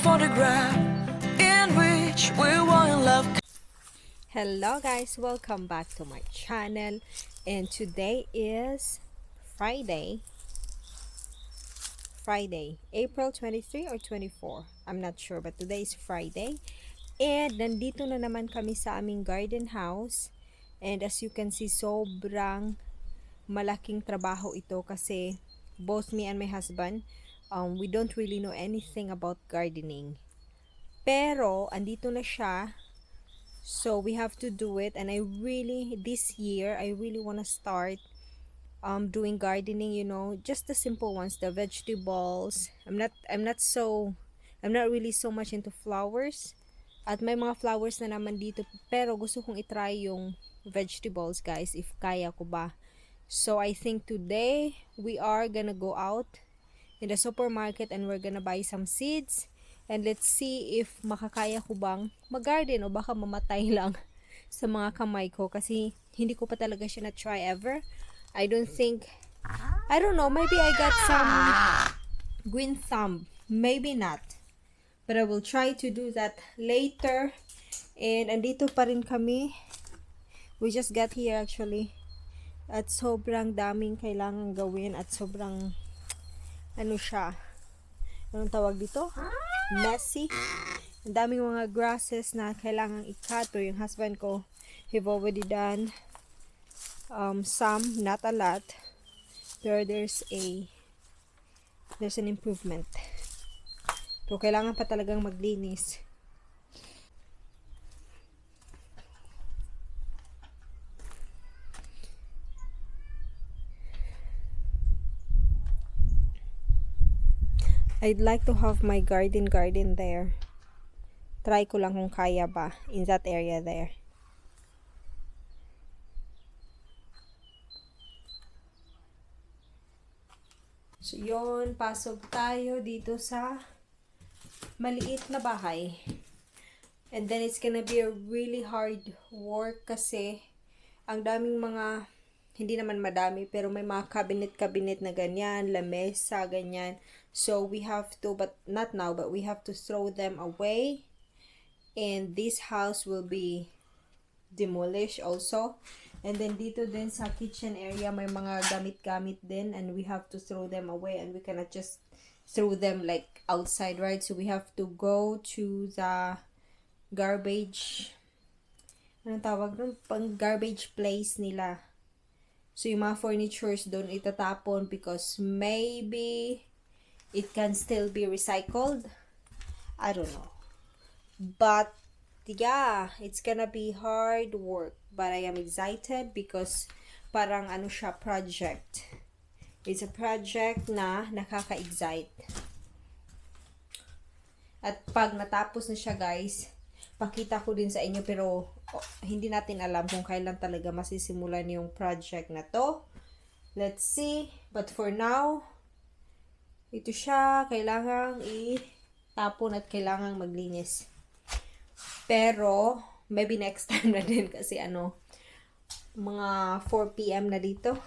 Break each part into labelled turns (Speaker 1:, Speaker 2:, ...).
Speaker 1: photograph in which we were in love.
Speaker 2: Hello guys, welcome back to my channel, and today is Friday, April 23 or 24, I'm not sure, but today is Friday. And nandito na naman kami sa aming garden house, and as you can see, sobrang malaking trabaho ito kasi both me and my husband, we don't really know anything about gardening, pero andito na siya. So we have to do it, and this year I really want to start doing gardening, just the simple ones, the vegetables. I'm not really so much into flowers. At may mga flowers na naman dito, pero gusto kong i-try yung vegetables, guys, if kaya ko ba. So I think today we are gonna go out in the supermarket and we're gonna buy some seeds, and let's see if makakaya ko bang mag-garden o baka mamatay lang sa mga kamay ko kasi hindi ko pa talaga siya na-try ever. I don't know, maybe I got some green thumb, maybe not, but I will try to do that later. And andito pa rin kami, we just got here actually, at sobrang daming kailangan gawin at sobrang anong tawag dito? Messy. Ang daming mga grasses na kailangang i-cut, pero yung husband ko, have already done some, not a lot, pero there's an improvement. So kailangan pa talagang maglinis. I'd like to have my garden there. Try ko lang kung kaya ba in that area there. So yun, pasok tayo dito sa maliit na bahay. And then it's gonna be a really hard work kasi ang daming mga, hindi naman madami, pero may mga cabinet na ganyan, lamesa, ganyan. So we have to, but not now, but we have to throw them away. And this house will be demolished also. And then dito din sa kitchen area, may mga gamit-gamit din, and we have to throw them away, and we cannot just throw them like outside, right? So we have to go to the garbage, anong tawag nun? Pang garbage place nila. So yung mga furnitures doon itatapon because maybe it can still be recycled. I don't know. But yeah, it's gonna be hard work. But I am excited because parang siya, project. It's a project na nakaka-excite. At pag natapos na siya, guys, pakita ko din sa inyo, pero hindi natin alam kung kailan talaga masisimulan yung project na to. Let's see. But for now, ito siya, kailangang itapon at kailangang maglinis. Pero maybe next time na din kasi mga 4 PM na dito.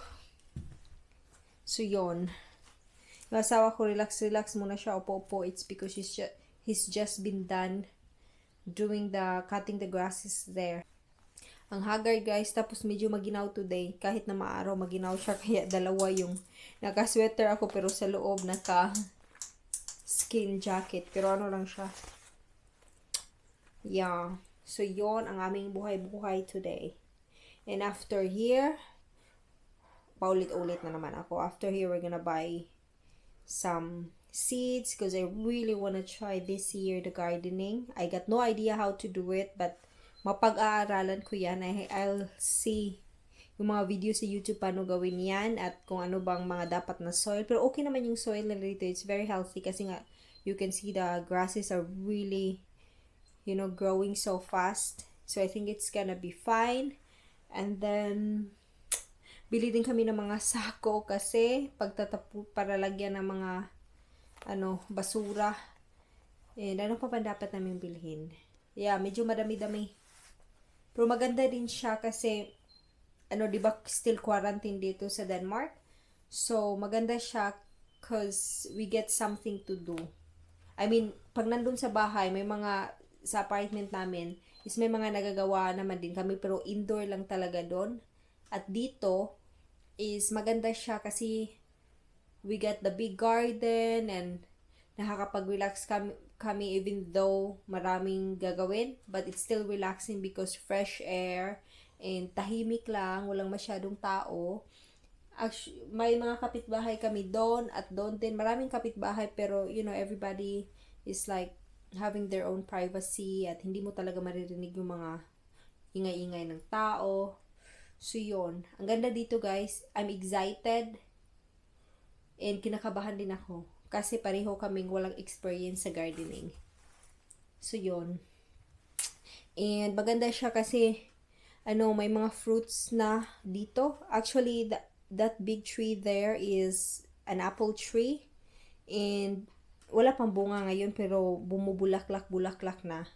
Speaker 2: So yun, yung asawa ko relax muna siya, upo-upo. It's because he's just been done doing cutting the grasses there. Ang haggard, guys, tapos medyo maginaw today. Kahit na maaraw, maginaw siya. Kaya dalawa yung naka-sweater ako, pero sa loob naka-skin jacket. Pero lang siya. Yeah. So, yon ang aming buhay-buhay today. And after here, paulit-ulit na naman ako. After here, we're gonna buy some seeds because I really want to try this year the gardening. I got no idea how to do it, but mapag-aaralan ko yan. I'll see yung mga video sa YouTube paano gawin yan at kung ano bang mga dapat na soil. Pero okay naman yung soil na dito. It's very healthy kasi nga you can see the grasses are really, growing so fast. So I think it's gonna be fine. And then bili din kami ng mga sako kasi para lagyan ng mga basura. And ano pa dapat namin bilhin? Yeah, medyo madami-dami. Pero maganda din siya kasi, di ba, still quarantine dito sa Denmark. So, maganda siya because we get something to do. I mean, pag nandun sa bahay, may mga, sa apartment namin, is may mga nagagawa naman din kami, pero indoor lang talaga doon. At dito, is maganda siya kasi we got the big garden and nakakapag-relax kami even though maraming gagawin, but it's still relaxing because fresh air and tahimik lang, walang masyadong tao. Actually, may mga kapitbahay kami doon at doon din maraming kapitbahay, pero you know, everybody is like having their own privacy at hindi mo talaga maririnig yung mga ingay-ingay ng tao. So yun, ang ganda dito guys. I'm excited and kinakabahan din ako kasi pareho kaming walang experience sa gardening. So yun. And maganda siya kasi may mga fruits na dito. Actually, that big tree there is an apple tree. And wala pang bunga ngayon pero bumubulaklak-bulaklak na.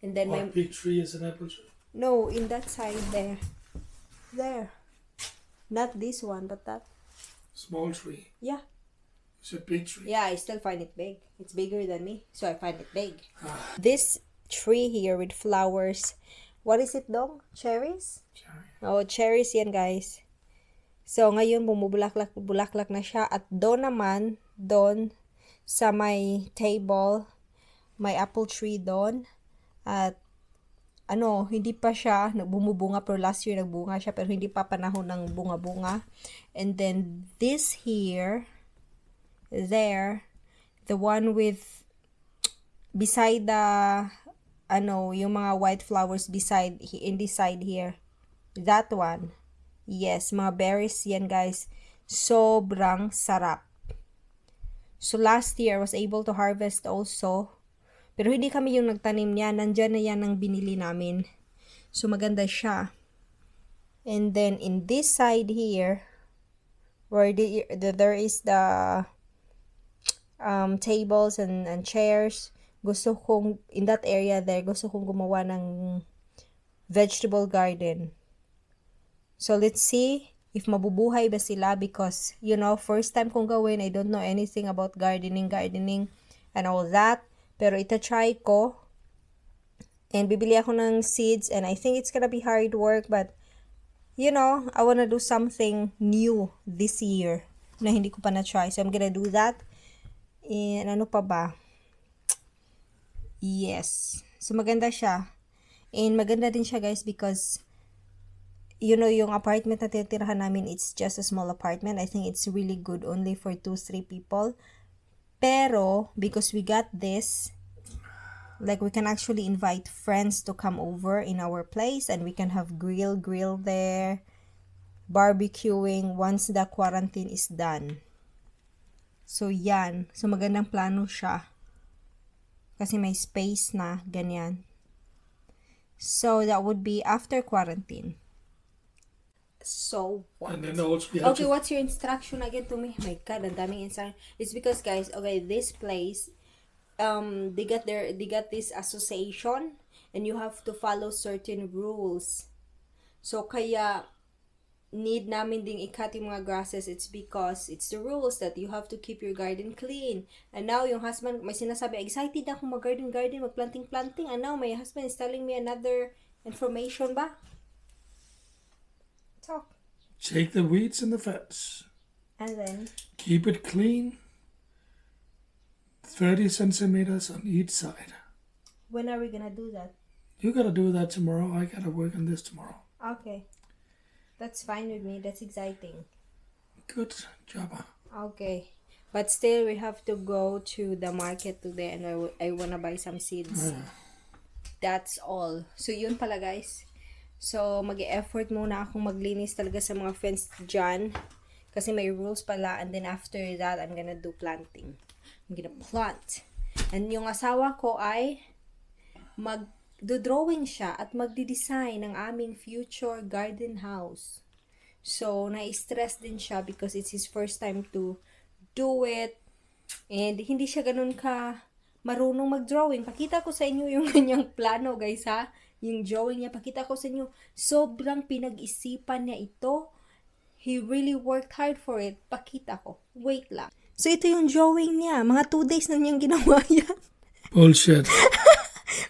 Speaker 2: And then
Speaker 3: What big tree is an apple tree?
Speaker 2: No, in that side there. There. Not this one, but that.
Speaker 3: Small tree.
Speaker 2: Yeah.
Speaker 3: It's a big tree.
Speaker 2: Yeah, I still find it big. It's bigger than me, so I find it big. This tree here with flowers, what is it dong? Cherries?
Speaker 3: Cherry.
Speaker 2: Oh, cherries yan guys. So, ngayon bumubulaklak na siya. At doon naman, doon sa may table, may apple tree doon. At hindi pa siya bumubunga, pero last year nagbunga siya, pero hindi pa panahon ng bunga-bunga. And then this here, there, the one with beside the yung mga white flowers beside in this side here, that one, yes, mga berries yan guys, sobrang sarap. So last year I was able to harvest also, pero hindi kami yung nagtanim niya, nandyan na yan ang binili namin. So maganda siya. And then in this side here, where there is the tables and chairs, gusto kong, in that area there, gusto kong gumawa ng vegetable garden. So let's see if mabubuhay ba sila, because first time kong gawin, I don't know anything about gardening and all that, pero ita-try ko. And bibili ako ng seeds, and I think it's gonna be hard work, but I wanna do something new this year na hindi ko pa na-try, so I'm gonna do that. And ano pa ba? Yes. So maganda siya. And maganda din siya guys because yung apartment na tinitirahan namin, it's just a small apartment. I think it's really good only for 2-3 people. Pero because we got this, like we can actually invite friends to come over in our place and we can have grill there, barbecuing once the quarantine is done. So yan. So magandang plano siya. Kasi may space na ganyan. So that would be after quarantine. So what?
Speaker 3: And then also
Speaker 2: Okay, what's your instruction again to me? My God, ang daming instruction. It's because guys, okay, this place, they got this association and you have to follow certain rules. So kaya need namin ding i-cut yung mga grasses. It's because it's the rules that you have to keep your garden clean. And now yung husband, may sinasabi, excited ako mag-garden, mag-planting. And now my husband is telling me another information ba? Talk.
Speaker 3: take the weeds and the fence.
Speaker 2: And then?
Speaker 3: Keep it clean. 30 centimeters on each side.
Speaker 2: When are we gonna do that?
Speaker 3: You gotta do that tomorrow. I gotta work on this tomorrow.
Speaker 2: Okay. That's fine with me. That's exciting.
Speaker 3: Good job.
Speaker 2: Okay. But still, we have to go to the market today and I wanna buy some seeds. That's all. So, yun pala guys. So, mag-e-effort muna akong maglinis talaga sa mga fence dyan. Kasi may rules pala. And then after that, I'm gonna do planting. I'm gonna plant. And yung asawa ko ay do-drawing siya at magdi-design ng aming future garden house. So, na-stress din siya because it's his first time to do it. And hindi siya ganun ka marunong mag-drawing. Pakita ko sa inyo yung kanyang plano, guys, ha? Yung drawing niya, pakita ko sa inyo. Sobrang pinag-isipan niya ito. He really worked hard for it. Pakita ko. Wait lang. So, ito yung drawing niya. Mga 2 days na niyang ginawa yan.
Speaker 3: Bullshit.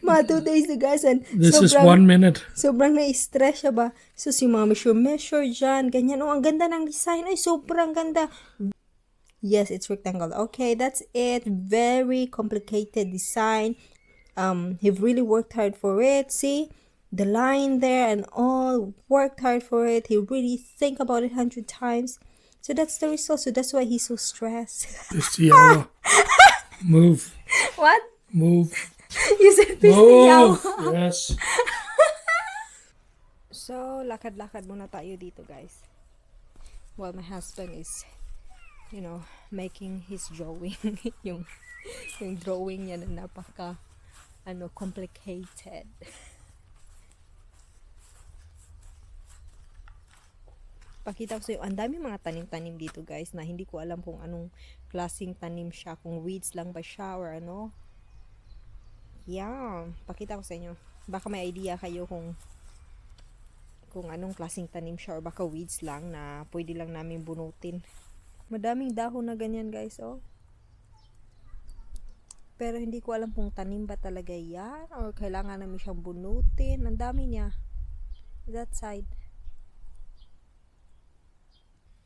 Speaker 2: Mga 2 days na guys. And
Speaker 3: This is 1 minute.
Speaker 2: sobrang na-stress siya ba? So, si mama measure dyan. Ganyan. Oh, ang ganda ng design. Ay, sobrang ganda. Yes, it's rectangle. Okay, that's it. Very complicated design. He really worked hard for it. See? The line there and all. Worked hard for it. He really think about it 100 times. So, that's the result. So, that's why he's so stressed.
Speaker 3: Pistiawa. Move.
Speaker 2: What?
Speaker 3: Move.
Speaker 2: You said pistiyaw.
Speaker 3: Move. Yes.
Speaker 2: So, lakad-lakad muna tayo dito, guys. While my husband is, making his drawing. yung drawing niya na napaka, complicated. Pakita ko sa iyo, ang dami mga tanim-tanim dito, guys, na hindi ko alam kung anong klaseng tanim siya, kung weeds lang ba siya or ano. Yeah, pakita ko sa inyo. Baka may idea kayo kung anong klaseng tanim siya or baka weeds lang na pwede lang namin bunutin. Madaming dahon na ganyan, guys, oh. Pero hindi ko alam kung tanim ba talaga yan or kailangan namin siyang bunutin. Ang dami niya. That side.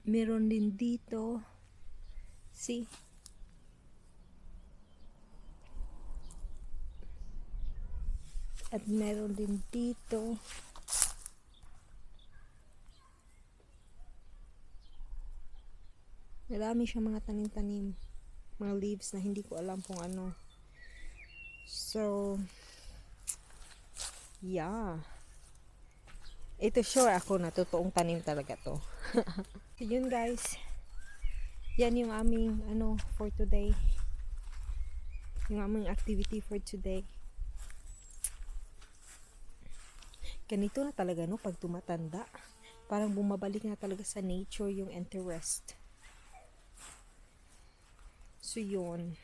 Speaker 2: Meron din dito. See? At meron din dito. Marami siyang mga tanim-tanim. Mga leaves na hindi ko alam kung ano. So, yeah. Ito sure ako na totoong tanim talaga to. So, yun guys. Yan yung aming for today. Yung aming activity for today. Ganito na talaga pag tumatanda. Parang bumabalik na talaga sa nature yung interest. So yun.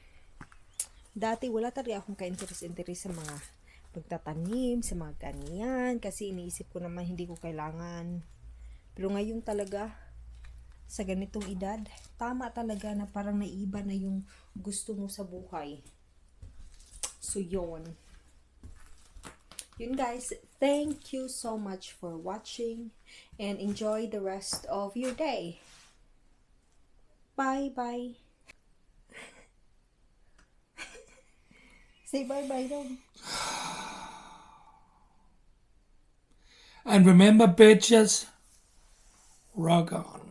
Speaker 2: Dati wala talaga akong ka-interest sa mga pagtatanim, sa mga ganyan. Kasi iniisip ko naman hindi ko kailangan. Pero ngayon talaga, sa ganitong edad, tama talaga na parang naiba na yung gusto mo sa buhay. So yun. Yun guys, thank you so much for watching and enjoy the rest of your day. Bye-bye. Say bye-bye daw.
Speaker 3: And remember, bitches, rock on.